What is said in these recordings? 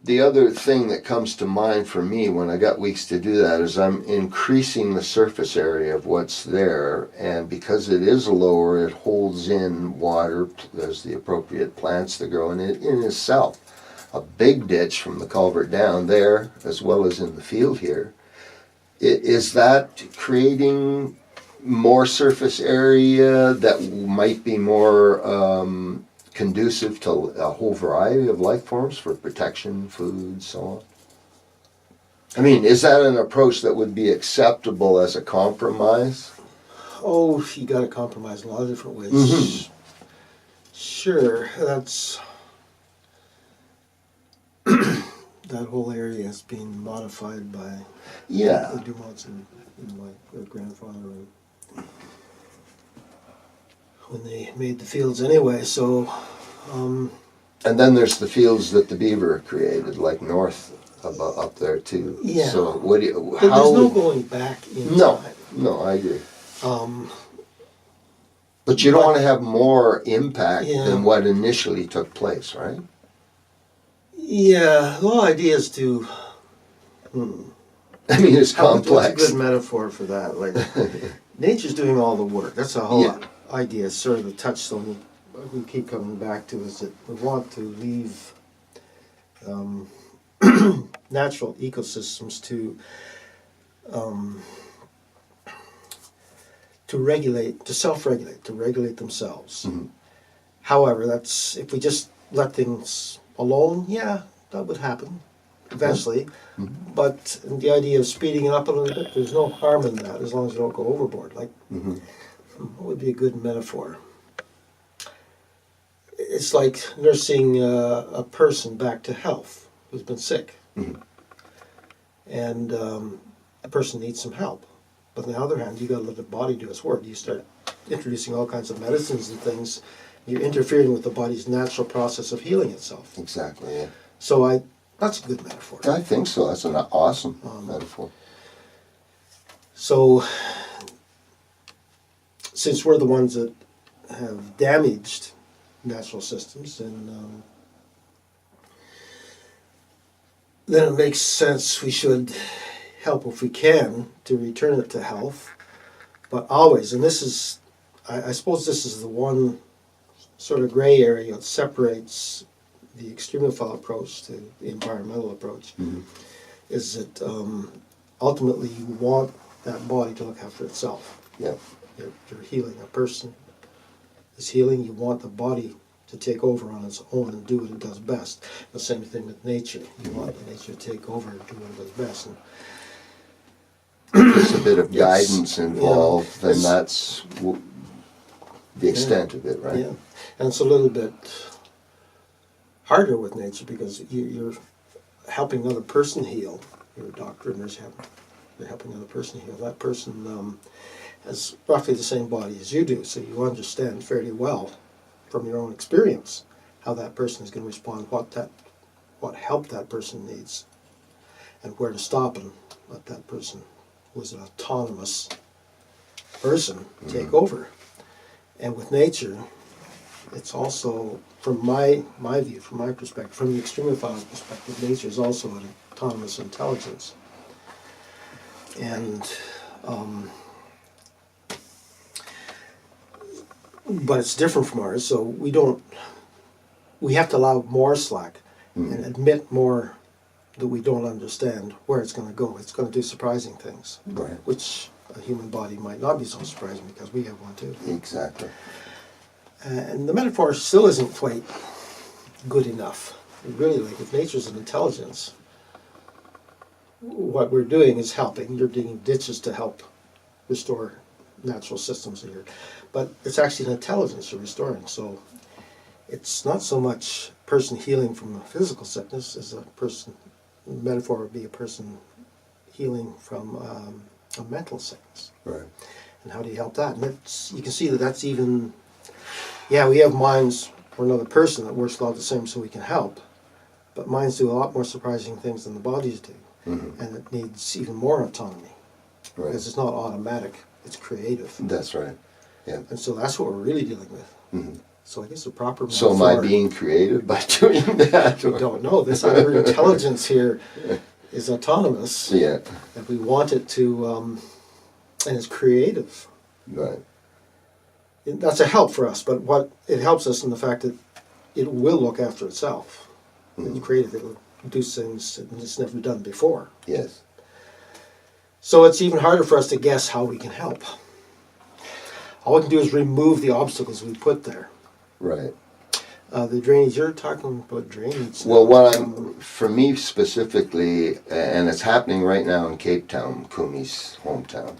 The other thing that comes to mind for me when I got weeks to do that is I'm increasing the surface area of what's there, and because it is lower, it holds in water. There's the appropriate plants that grow in it in itself. A big ditch from the culvert down there, as well as in the field here. Is that creating more surface area that might be more conducive to a whole variety of life forms for protection, food, so on? I mean, is that an approach that would be acceptable as a compromise? Oh, you got to compromise in a lot of different ways. Mm-hmm. Sure, that's that whole area has been modified by the Dumonts and my grandfather when they made the fields anyway. So, and then there's the fields that the beaver created, like north up there too. Yeah. So what do you? There's no going back in time. No, I agree. But you don't want to have more impact than what initially took place, right? Yeah, the whole idea is to. I mean, it's complex. What's a good metaphor for that? Like, nature's doing all the work. That's the whole idea. Sort of the touchstone we keep coming back to is that we want to leave natural ecosystems to regulate, to self-regulate, to regulate themselves. Mm-hmm. However, that's if we just let things alone, that would happen eventually. Mm-hmm. But the idea of speeding it up a little bit, there's no harm in that as long as you don't go overboard. Like, what would be a good metaphor? It's like nursing a person back to health who's been sick. Mm-hmm. And the person needs some help. But on the other hand, you got to let the body do its work. You start introducing all kinds of medicines and things. You're interfering with the body's natural process of healing itself. Exactly, yeah. So that's a good metaphor. I think so. That's an awesome metaphor. So, since we're the ones that have damaged natural systems, and then it makes sense we should help if we can to return it to health. But always, and this is, I suppose this is the one sort of gray area that separates the extremophile approach to the environmental approach, is that ultimately you want that body to look after itself. Yeah. You're healing. A person is healing. You want the body to take over on its own and do what it does best. The same thing with nature. You want the nature to take over and do what it does best. And there's a bit of guidance involved, then that's the extent of it, right? Yeah, and it's a little bit harder with nature because you're helping another person heal. You're a doctor and you're helping another person heal. That person has roughly the same body as you do, so you understand fairly well from your own experience how that person is going to respond, what help that person needs, and where to stop and let that person, who is an autonomous person, take over. And with nature, it's also, from my view, from my perspective, from the extremophile perspective, nature is also an autonomous intelligence. And but it's different from ours, so we have to allow more slack and admit more that we don't understand where it's going to go. It's going to do surprising things, right, which a human body might not be so surprising because we have one too. Exactly. And the metaphor still isn't quite good enough. Really, like if nature's an intelligence, what we're doing is helping. You're digging ditches to help restore natural systems here. But it's actually an intelligence you're restoring. So it's not so much person healing from a physical sickness as a person, metaphor would be a person healing from a mental sickness. Right. And how do you help that? And you can see that that's even, we have minds for another person that works a lot the same so we can help. But minds do a lot more surprising things than the bodies do. Mm-hmm. And it needs even more autonomy. Right. Because it's not automatic, it's creative. That's right. Yeah. And so that's what we're really dealing with. Mm-hmm. So I guess the proper So am metaphor, I being creative by doing that? I don't know. This other intelligence here is autonomous, Yeah, and we want it to, and it's creative. right. That's a help for us, but what it helps us in the fact that it will look after itself. It's creative. It will do things that it's never done before. Yes. So it's even harder for us to guess how we can help. All we can do is remove the obstacles we put there. Right. The drainage, you're talking about drainage. Well, what for me specifically, and it's happening right now in Cape Town, Kumi's hometown,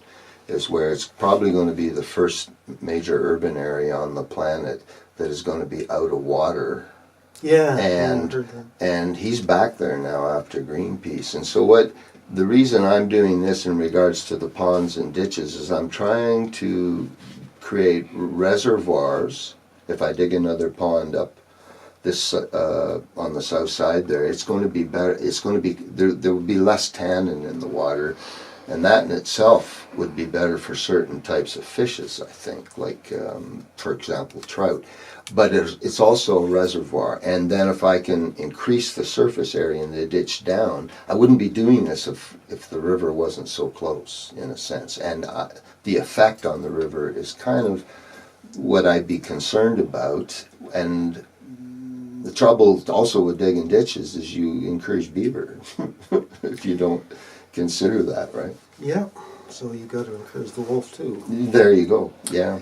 is where it's probably going to be the first major urban area on the planet that is going to be out of water. Yeah. And he's back there now after Greenpeace. And so the reason I'm doing this in regards to the ponds and ditches is I'm trying to create reservoirs. If I dig another pond up this on the south side there, it's going to be better. It's going to be there will be less tannin in the water, and that in itself would be better for certain types of fishes, I think, like for example trout. But it's also a reservoir, and then if I can increase the surface area in the ditch down, I wouldn't be doing this if the river wasn't so close, in a sense. And the effect on the river is kind of what I'd be concerned about. And the trouble also with digging ditches is you encourage beaver if you don't consider that, right? Yeah. So you got to encourage the wolf too. There you go. Yeah.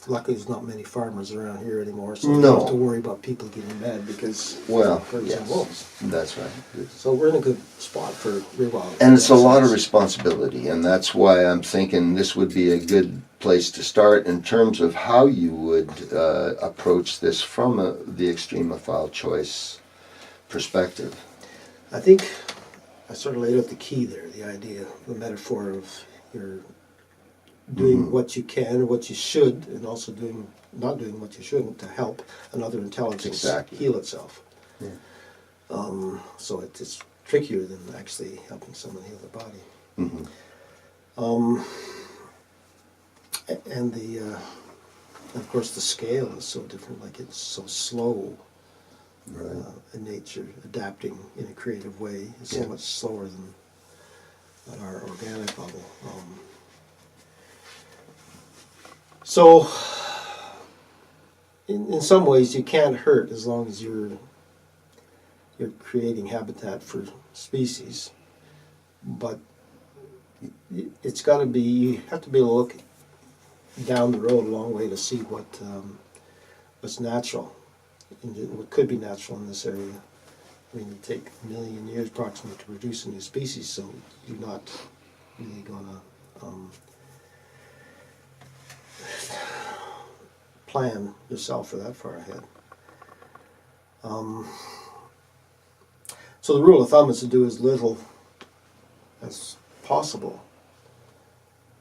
Luckily, there's not many farmers around here anymore, so No. you don't have to worry about people getting mad because birds and wolves. That's right. So we're in a good spot for rewilding. And it's a lot of responsibility, and that's why I'm thinking this would be a good place to start in terms of how you would approach this from the extremophile choice perspective. I think I sort of laid out the key there, the idea, the metaphor of your doing what you can or what you should, and also not doing what you shouldn't to help another intelligence heal itself. Yeah. So it's trickier than actually helping someone heal their body. Mm-hmm. And of course the scale is so different. Like it's so slow. Right. In nature, adapting in a creative way is so much slower than at our organic level. So, in some ways, you can't hurt as long as you're creating habitat for species. But it's got to be, you have to be able to look down the road a long way to see what's natural, what could be natural in this area. I mean, you take a million years approximately to produce a new species, so you're not really going to plan yourself for that far ahead. So the rule of thumb is to do as little as possible.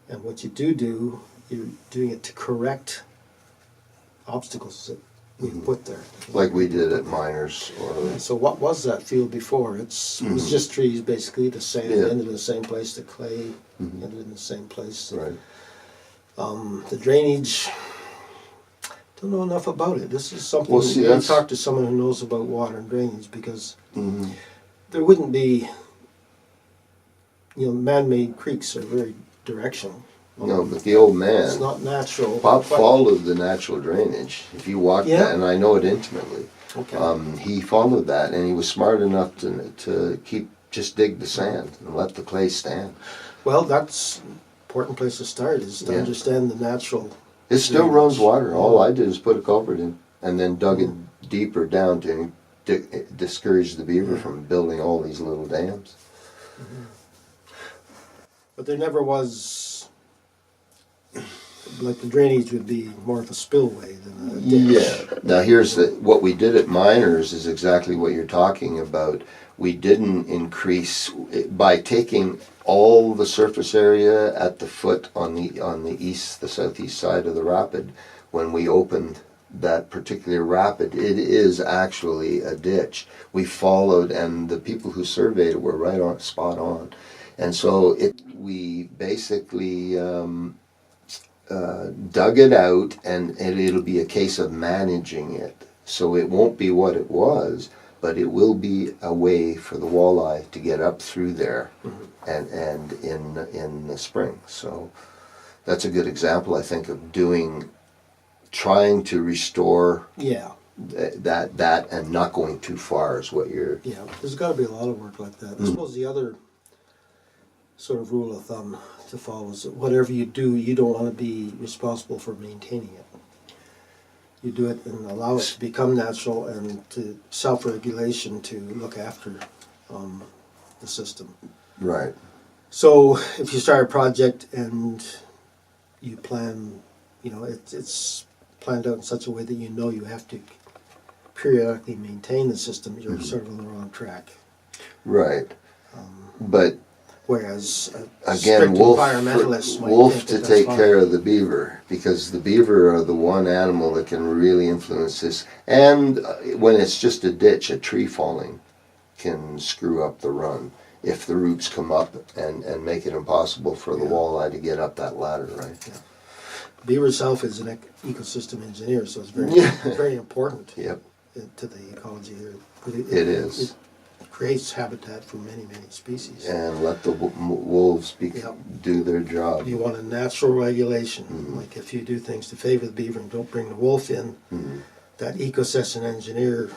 And what you do, you're doing it to correct obstacles that we've put there. Like we did at Miners. So what was that field before? It was just trees, basically. The sand ended in the same place. The clay ended in the same place. Right. The drainage, don't know enough about it. This is something you talk to someone who knows about water and drainage, because there wouldn't be, man-made creeks are very directional. No, but the old man, it's not natural. Bob followed the natural drainage. If you walk that, and I know it intimately, he followed that, and he was smart enough to just dig the sand and let the clay stand. Well, that's an important place to start, is to understand the natural. It still runs water. All I did is put a culvert in and then dug it deeper down to discourage the beaver from building all these little dams. But there never was, like the drainage would be more of a spillway than a ditch. Yeah. Now here's what we did at Miners is exactly what you're talking about. We didn't increase by taking all the surface area at the foot on the southeast side of the rapid. When we opened that particular rapid, it is actually a ditch. We followed, and the people who surveyed it were right on, spot on. And so we basically dug it out, and it'll be a case of managing it. So it won't be what it was, but it will be a way for the walleye to get up through there, and in the spring. So that's a good example, I think, of trying to restore Yeah. that and not going too far is what you're. Yeah, there's got to be a lot of work like that. I suppose the other sort of rule of thumb to follow is that whatever you do, you don't want to be responsible for maintaining it. You do it and allow it to become natural and to self-regulation to look after the system. Right. So if you start a project and you plan, it's planned out in such a way that you have to periodically maintain the system, you're sort of on the wrong track. Right. But Whereas again, environmentalists might wolf think to that's take fine. care of the beaver, because the beaver are the one animal that can really influence this. And when it's just a ditch, a tree falling can screw up the run if the roots come up and make it impossible for the walleye to get up that ladder, right? Yeah. Beaver itself is an ecosystem engineer, so it's very important Yep, to the ecology here. it is. It creates habitat for many, many species. And let the wolves do their job. You want a natural regulation. Mm-hmm. Like if you do things to favor the beaver and don't bring the wolf in, that ecosystem engineer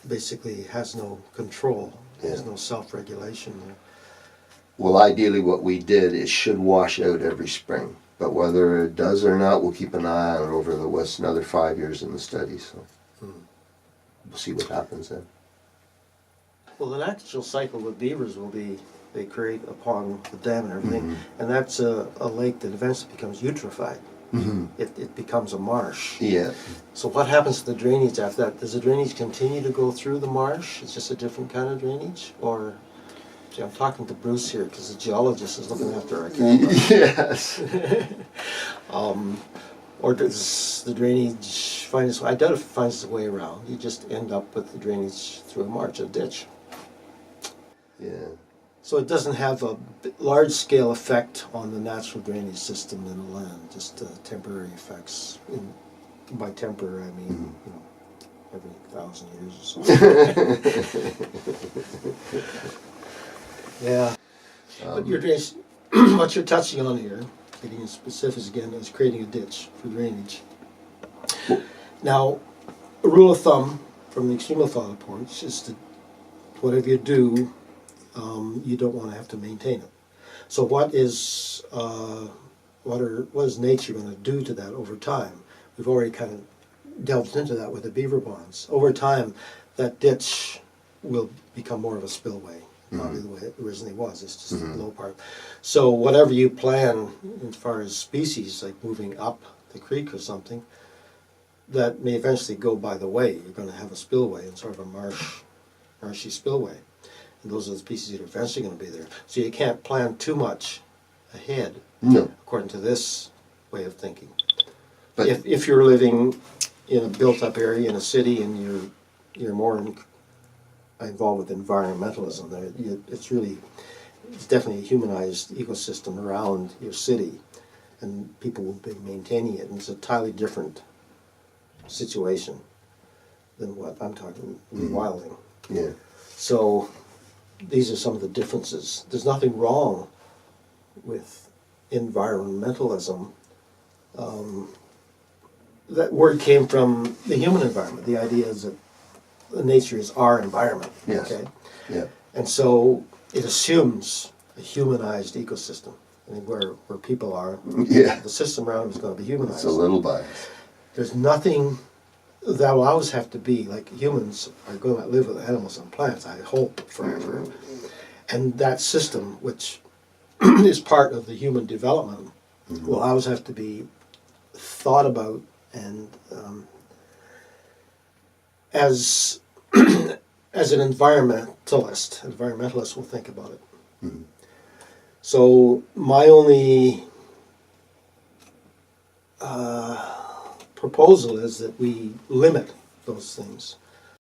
basically has no control. There's no self-regulation. Well, ideally what we did is should wash out every spring. But whether it does or not, we'll keep an eye on it over the west another 5 years in the study. So we'll see what happens then. Well, the natural cycle with beavers will be they create a pond, the dam and everything, and that's a lake that eventually becomes eutrophied. It becomes a marsh. Yeah. So what happens to the drainage after that? Does the drainage continue to go through the marsh? It's just a different kind of drainage? Or, see, I'm talking to Bruce here because the geologist is looking after our camera. Yes. Or does the drainage find its way? I doubt if it finds its way around. You just end up with the drainage through a marsh, a ditch. Yeah. So it doesn't have a large-scale effect on the natural drainage system in the land, just temporary effects. By temporary, I mean, every 1,000 years or so. Yeah. But your drainage, what you're touching on here, getting specifics again, is creating a ditch for drainage. Now, a rule of thumb from the extreme thought reports is that whatever you do, you don't want to have to maintain it. So what is nature going to do to that over time? We've already kind of delved into that with the beaver ponds. Over time, that ditch will become more of a spillway, probably the way it originally was. It's just the low part. So whatever you plan as far as species, like moving up the creek or something, that may eventually go by the way. You're going to have a spillway and sort of a marshy spillway. And those are the species that are eventually going to be there. So you can't plan too much ahead, according to this way of thinking. But if you're living in a built-up area in a city and you're more involved with environmentalism, it's definitely a humanized ecosystem around your city, and people will be maintaining it, and it's a entirely different situation than what I'm talking rewilding. Yeah. So these are some of the differences. There's nothing wrong with environmentalism. That word came from the human environment. The idea is that nature is our environment. Yes. Okay? Yeah. And so it assumes a humanized ecosystem. I mean, where people are, the system around them is going to be humanized. It's a little biased. There's nothing that will always have to be like humans are going to live with animals and plants, I hope, forever. And that system, which is part of the human development, will always have to be thought about and as an environmentalist will think about it. So my only proposal is that we limit those things.